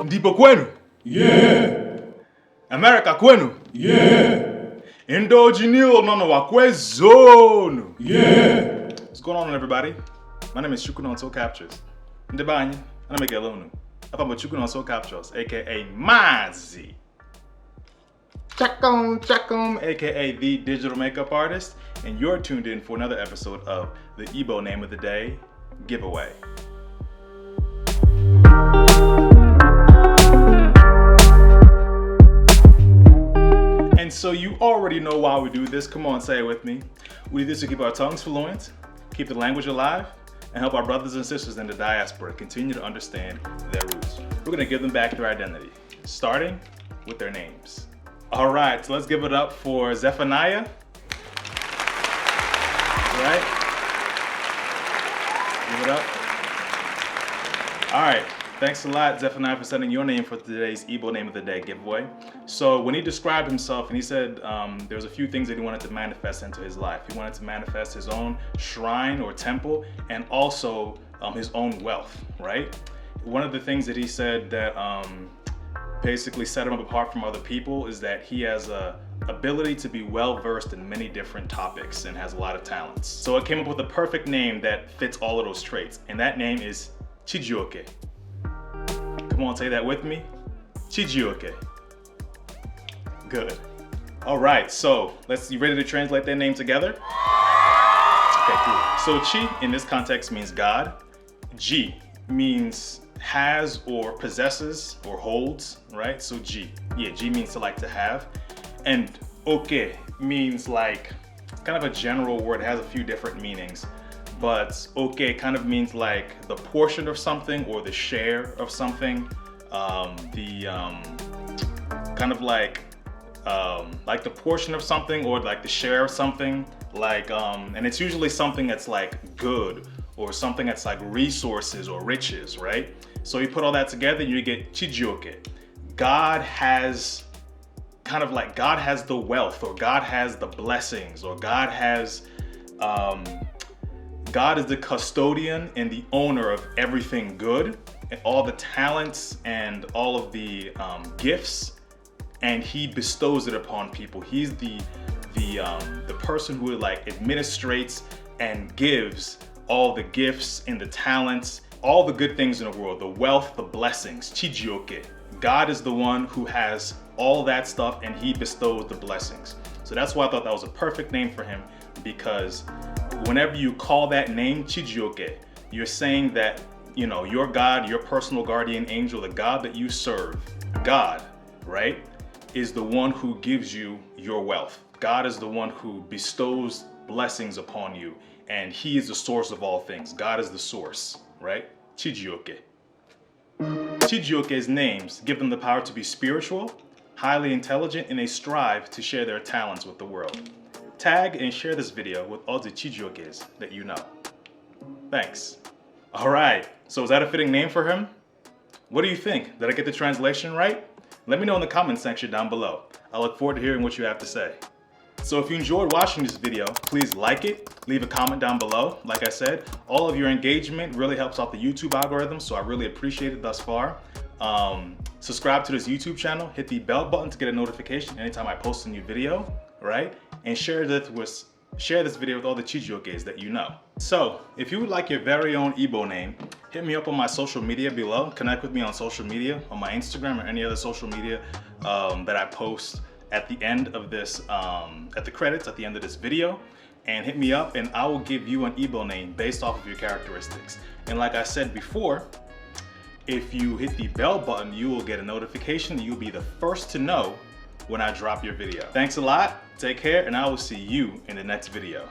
Ndipo kwenu? Yeah. America kwenu? Yeah. Indojinil nono wa kwezonu? Yeah. What's going on, everybody? My name is ChukwunonsoCaptures. Ndebanye, anamegelonu. Apa ChukwunonsoCaptures, aka Mazi. Chakum, aka the digital makeup artist, and you're tuned in for another episode of the Igbo Name of the Day giveaway. And so you already know why we do this. Come on, say it with me. We do this to keep our tongues fluent, keep the language alive, and help our brothers and sisters in the diaspora continue to understand their roots. We're gonna give them back their identity, starting with their names. All right, so let's give it up for Zephaniah. Right? Give it up. All right, thanks a lot, Zephaniah, for sending your name for today's Igbo Name of the Day giveaway. So when he described himself, and he said there was a few things that he wanted to manifest into his life. He wanted to manifest his own shrine or temple, and also his own wealth, right? One of the things that he said that basically set him apart from other people is that he has a ability to be well versed in many different topics and has a lot of talents. So it came up with a perfect name that fits all of those traits, and that name is Chijioke. Come on, say that with me. Chijioke. Good. All right, so you ready to translate their name together? Okay, cool. So Chi in this context means God. Ji means has or possesses or holds, right? So Ji. Yeah, Ji means to have. And Oke means like kind of a general word. It has a few different meanings. But Oke kind of means like the portion of something or the share of something. Kind of like the portion of something or like the share of something. Like, and it's usually something that's like good or something that's like resources or riches, right? So you put all that together and you get Chijioke. God has the wealth, or God has the blessings, or God is the custodian and the owner of everything good, and all the talents and all of the gifts, and he bestows it upon people. He's the person who like administrates and gives all the gifts and the talents, all the good things in the world, the wealth, the blessings. Chijioke. God is the one who has all that stuff, and he bestows the blessings. So that's why I thought that was a perfect name for him, because whenever you call that name Chijioke, you're saying that, you know, your God, your personal guardian angel, the God that you serve, God, right, is the one who gives you your wealth. God is the one who bestows blessings upon you, and he is the source of all things. God is the source, right? Chijioke. Chijioke's names give them the power to be spiritual, highly intelligent, and they strive to share their talents with the world. Tag and share this video with all the Chijiokes that you know. Thanks. All right, so is that a fitting name for him? What do you think? Did I get the translation right? Let me know in the comment section down below. I look forward to hearing what you have to say. So if you enjoyed watching this video, please like it, leave a comment down below. Like I said, all of your engagement really helps out the YouTube algorithm, so I really appreciate it thus far. Subscribe to this YouTube channel, hit the bell button to get a notification anytime I post a new video, right? And share this video with all the Chijiokes that you know. So if you would like your very own Igbo name, hit me up on my social media below. Connect with me on social media, on my Instagram or any other social media that I post at the end of this, at the credits at the end of this video, and hit me up and I will give you an Igbo name based off of your characteristics. And like I said before, if you hit the bell button, you will get a notification. You'll be the first to know when I drop your video. Thanks a lot, take care, and I will see you in the next video.